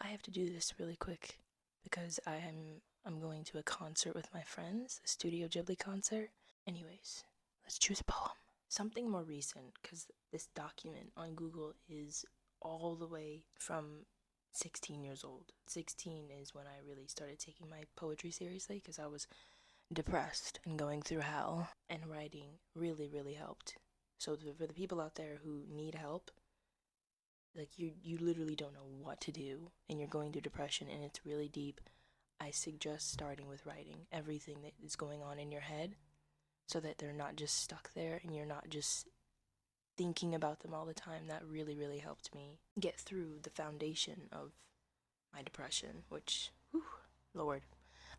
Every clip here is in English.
I have to do this really quick because I'm going to a concert with my friends, a Studio Ghibli concert. Anyways, let's choose a poem. Something more recent, because this document on Google is all the way from 16 years old. 16 is when I really started taking my poetry seriously because I was depressed and going through hell, and writing really, really helped. So for the people out there who need help, like you literally don't know what to do and you're going through depression and it's really deep, I suggest starting with writing everything that is going on in your head so that they're not just stuck there and you're not just thinking about them all the time. That really, really helped me get through the foundation of my depression, which, whew, Lord,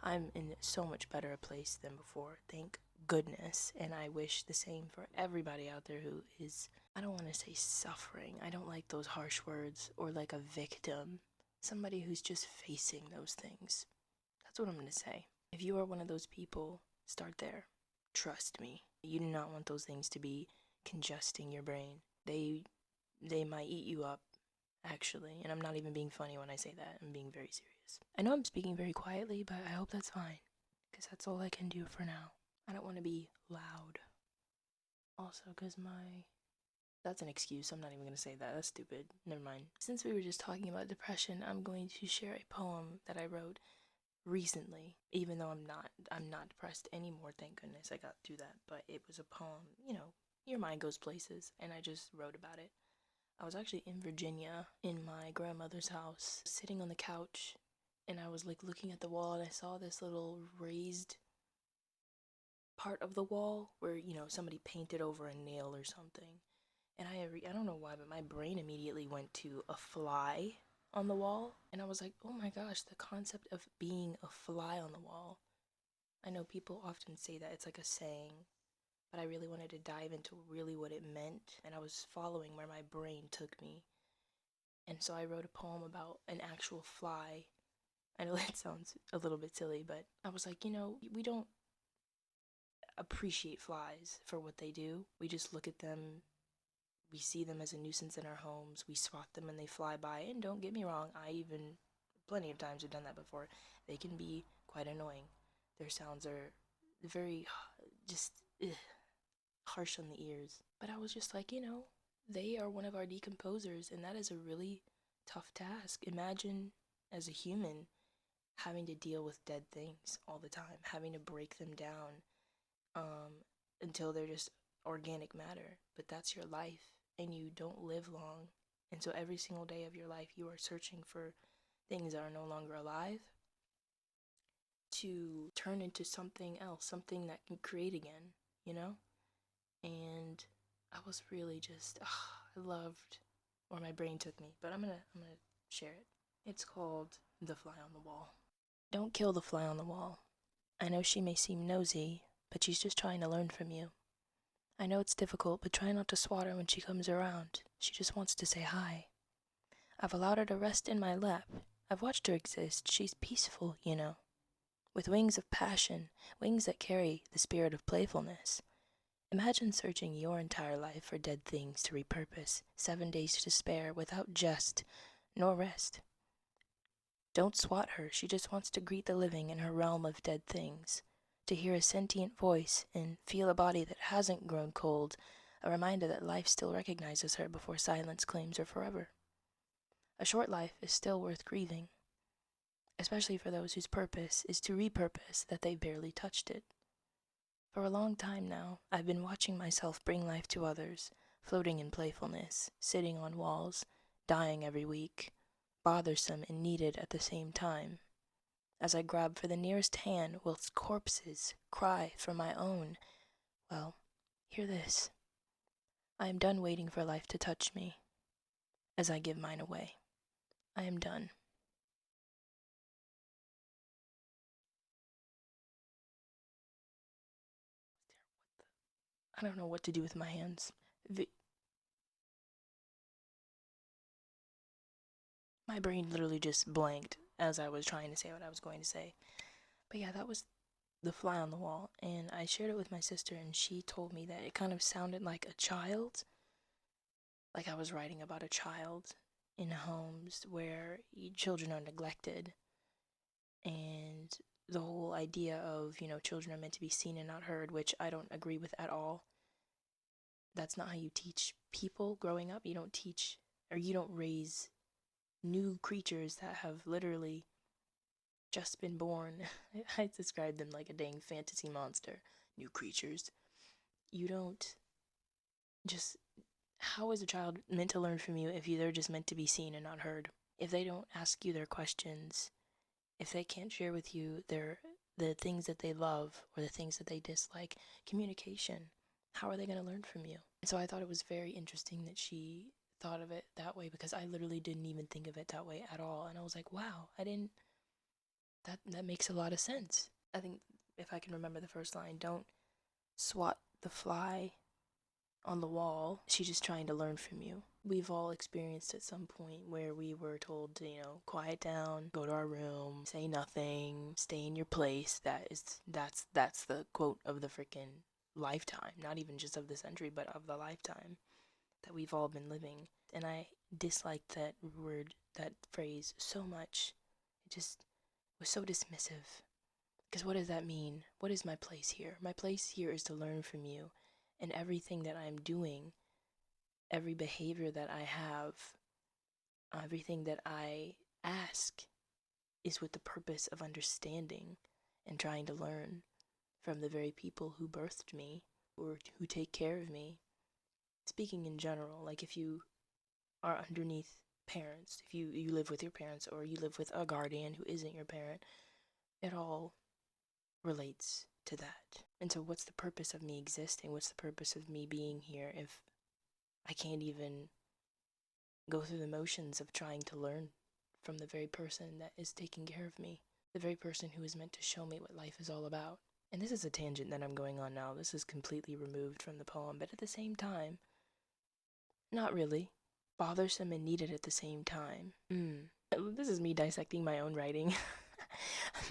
I'm in so much better a place than before. Thank goodness. And I wish the same for everybody out there who is, I don't want to say suffering. I don't like those harsh words, or like a victim. Somebody who's just facing those things. That's what I'm going to say. If you are one of those people, start there. Trust me. You do not want those things to be congesting your brain. They might eat you up, actually. And I'm not even being funny when I say that. I'm being very serious. I know I'm speaking very quietly, but I hope that's fine, because that's all I can do for now. I don't want to be loud. Also, because that's an excuse. I'm not even going to say that. That's stupid. Never mind. Since we were just talking about depression, I'm going to share a poem that I wrote recently, even though I'm not depressed anymore, thank goodness. I got through that. But it was a poem, your mind goes places, and I just wrote about it. I was actually in Virginia in my grandmother's house, sitting on the couch, and I was like looking at the wall, and I saw this little raised part of the wall where, somebody painted over a nail or something. And I don't know why, but my brain immediately went to a fly on the wall, and I was like, oh my gosh, the concept of being a fly on the wall. I know people often say that, it's like a saying, but I really wanted to dive into really what it meant, and I was following where my brain took me. And so I wrote a poem about an actual fly. I know that sounds a little bit silly, but I was like, we don't appreciate flies for what they do. We just look at them, we see them as a nuisance in our homes, we swat them and they fly by. And don't get me wrong, I even plenty of times have done that before. They can be quite annoying. Their sounds are very just harsh on the ears. But I was just like, they are one of our decomposers, and that is a really tough task. Imagine, as a human, having to deal with dead things all the time, having to break them down until they're just organic matter. But that's your life, and you don't live long. And so every single day of your life, you are searching for things that are no longer alive to turn into something else, something that can create again, And I was really just, I loved where my brain took me, but I'm gonna share it. It's called The Fly on the Wall. Don't kill the fly on the wall. I know she may seem nosy, but she's just trying to learn from you. I know it's difficult, but try not to swat her when she comes around. She just wants to say hi. I've allowed her to rest in my lap. I've watched her exist. She's peaceful, with wings of passion, wings that carry the spirit of playfulness. Imagine searching your entire life for dead things to repurpose, 7 days to spare, without jest nor rest. Don't swat her, she just wants to greet the living in her realm of dead things, to hear a sentient voice and feel a body that hasn't grown cold, a reminder that life still recognizes her before silence claims her forever. A short life is still worth grieving, especially for those whose purpose is to repurpose that they barely touched it. For a long time now, I've been watching myself bring life to others, floating in playfulness, sitting on walls, dying every week, bothersome and needed at the same time. As I grab for the nearest hand whilst corpses cry for my own, well, hear this. I am done waiting for life to touch me. As I give mine away, I am done. I don't know what to do with my hands. My brain literally just blanked as I was trying to say what I was going to say. But yeah, that was The Fly on the Wall, and I shared it with my sister, and she told me that it kind of sounded like a child, like I was writing about a child, in homes where children are neglected, and the whole idea of, children are meant to be seen and not heard, which I don't agree with at all. That's not how you teach people growing up. You don't teach, or you don't raise new creatures that have literally just been born. I describe them like a dang fantasy monster. New creatures. You don't just. How is a child meant to learn from you if they're just meant to be seen and not heard? If they don't ask you their questions, if they can't share with you the things that they love or the things that they dislike, communication, how are they going to learn from you? And so I thought it was very interesting that she thought of it that way, because I literally didn't even think of it that way at all. And I was like, wow, I didn't, that makes a lot of sense. I think, if I can remember the first line, don't swat the fly on the wall. She's just trying to learn from you. We've all experienced at some point where we were told to, quiet down, go to our room, say nothing, stay in your place. That's the quote of the freaking lifetime, not even just of the century, but of the lifetime that we've all been living. And I disliked that word, that phrase so much. It just was so dismissive. Because what does that mean? What is my place here? My place here is to learn from you. And everything that I'm doing, every behavior that I have, everything that I ask is with the purpose of understanding and trying to learn from the very people who birthed me or who take care of me. Speaking in general, like if you are underneath parents, if you live with your parents or you live with a guardian who isn't your parent, it all relates to that. And so what's the purpose of me existing? What's the purpose of me being here if I can't even go through the motions of trying to learn from the very person that is taking care of me, the very person who is meant to show me what life is all about? And this is a tangent that I'm going on now. This is completely removed from the poem, but at the same time, not really. Bothersome and needed at the same time. This is me dissecting my own writing.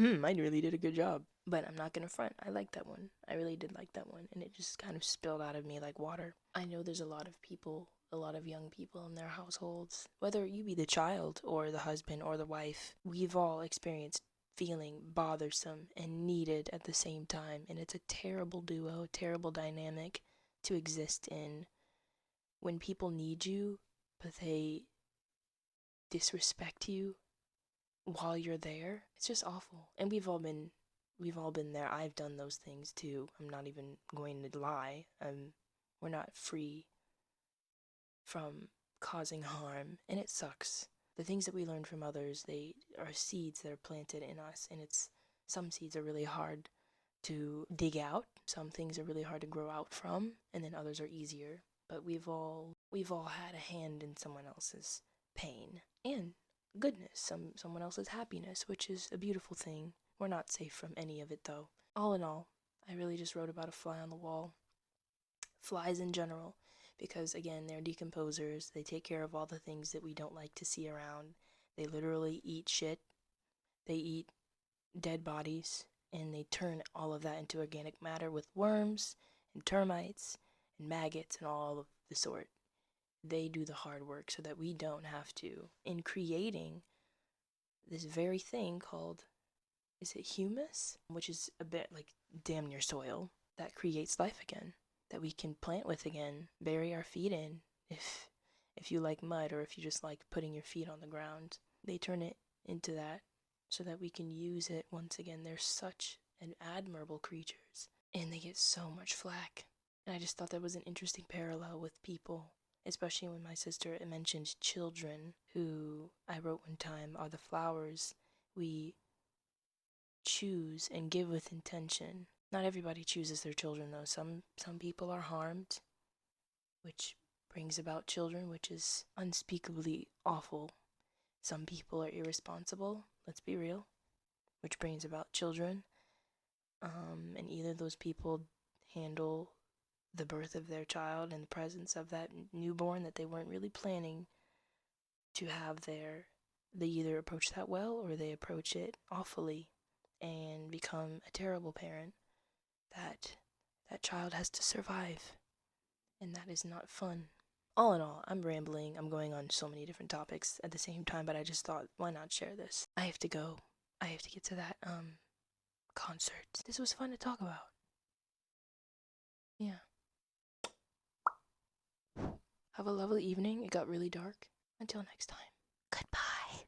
I really did a good job. But I'm not gonna front. I like that one. I really did like that one. And it just kind of spilled out of me like water. I know there's a lot of people, a lot of young people in their households, whether you be the child or the husband or the wife, we've all experienced feeling bothersome and needed at the same time. And it's a terrible duo, a terrible dynamic to exist in. When people need you, but they disrespect you while you're there, it's just awful. And we've all been there. I've done those things too. I'm not even going to lie. We're not free from causing harm, and it sucks. The things that we learn from others, they are seeds that are planted in us, and some seeds are really hard to dig out. Some things are really hard to grow out from, and then others are easier. But we've all had a hand in someone else's pain and goodness, someone else's happiness, which is a beautiful thing. We're not safe from any of it, though. All in all, I really just wrote about a fly on the wall. Flies in general, because again, they're decomposers. They take care of all the things that we don't like to see around. They literally eat shit. They eat dead bodies, and they turn all of that into organic matter with worms and termites and maggots and all of the sort. They do the hard work so that we don't have to. In creating this very thing called, is it humus? Which is a bit like damn near soil that creates life again, that we can plant with again, bury our feet in if you like mud, or if you just like putting your feet on the ground. They turn it into that so that we can use it once again. They're such an admirable creatures, and they get so much flack. And I just thought that was an interesting parallel with people, especially when my sister mentioned children, who I wrote one time are the flowers we choose and give with intention. Not everybody chooses their children, though. Some people are harmed, which brings about children, which is unspeakably awful. Some people are irresponsible, let's be real, which brings about children. And either those people handle the birth of their child and the presence of that newborn that they weren't really planning to have there. They either approach that well, or they approach it awfully and become a terrible parent that child has to survive, and that is not fun. All in all, I'm rambling. I'm going on so many different topics at the same time, but I just thought, why not share this? I have to go. I have to get to that concert. This was fun to talk about. Yeah. Have a lovely evening. It got really dark. Until next time. Goodbye.